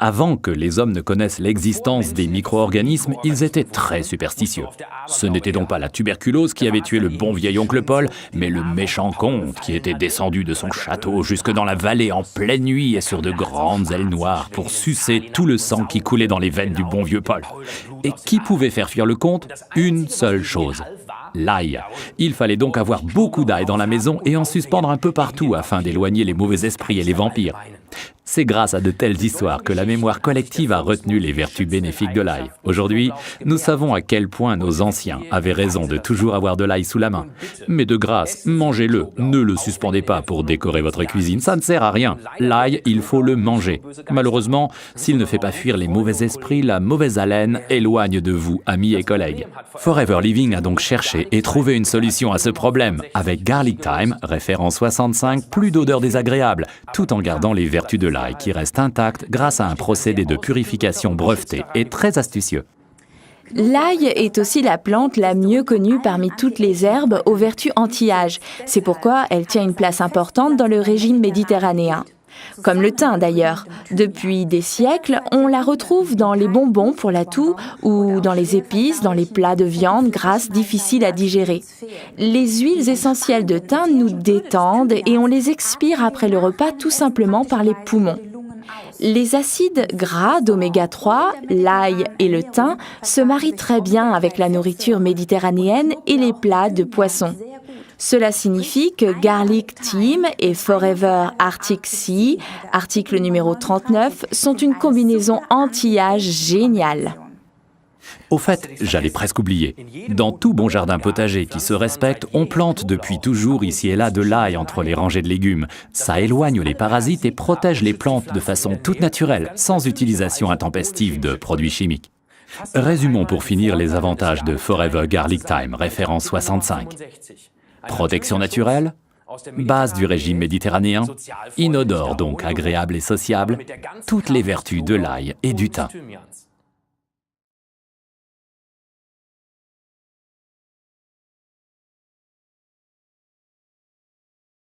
Avant que les hommes ne connaissent l'existence des micro-organismes, ils étaient très superstitieux. Ce n'était donc pas la tuberculose qui avait tué le bon vieil oncle Paul, mais le méchant comte qui était descendu de son château jusque dans la vallée en pleine nuit et sur de grandes ailes noires pour sucer tout le sang qui coulait dans les veines du bon vieux Paul. Et qui pouvait faire fuir le comte? Une seule chose: l'ail. Il fallait donc avoir beaucoup d'ail dans la maison et en suspendre un peu partout afin d'éloigner les mauvais esprits et les vampires. C'est grâce à de telles histoires que la mémoire collective a retenu les vertus bénéfiques de l'ail. Aujourd'hui, nous savons à quel point nos anciens avaient raison de toujours avoir de l'ail sous la main. Mais de grâce, mangez-le, ne le suspendez pas pour décorer votre cuisine, ça ne sert à rien. L'ail, il faut le manger. Malheureusement, s'il ne fait pas fuir les mauvais esprits, la mauvaise haleine éloigne de vous, amis et collègues. Forever Living a donc cherché et trouvé une solution à ce problème. Avec Garlic Thyme, référence 65, plus d'odeur désagréable, tout en gardant les vertus de l'ail qui reste intact grâce à un procédé de purification breveté et très astucieux. L'ail est aussi la plante la mieux connue parmi toutes les herbes aux vertus anti-âge. C'est pourquoi elle tient une place importante dans le régime méditerranéen. Comme le thym d'ailleurs. Depuis des siècles, on la retrouve dans les bonbons pour la toux ou dans les épices, dans les plats de viande grasses difficiles à digérer. Les huiles essentielles de thym nous détendent et on les expire après le repas tout simplement par les poumons. Les acides gras d'oméga 3, l'ail et le thym se marient très bien avec la nourriture méditerranéenne et les plats de poisson. Cela signifie que Garlic Thyme et Forever Arctic Sea, article numéro 39, sont une combinaison anti-âge géniale. Au fait, j'allais presque oublier. Dans tout bon jardin potager qui se respecte, on plante depuis toujours ici et là de l'ail entre les rangées de légumes. Ça éloigne les parasites et protège les plantes de façon toute naturelle, sans utilisation intempestive de produits chimiques. Résumons pour finir les avantages de Forever Garlic Thyme, référence 65. Protection naturelle, base du régime méditerranéen, inodore donc agréable et sociable, toutes les vertus de l'ail et du thym.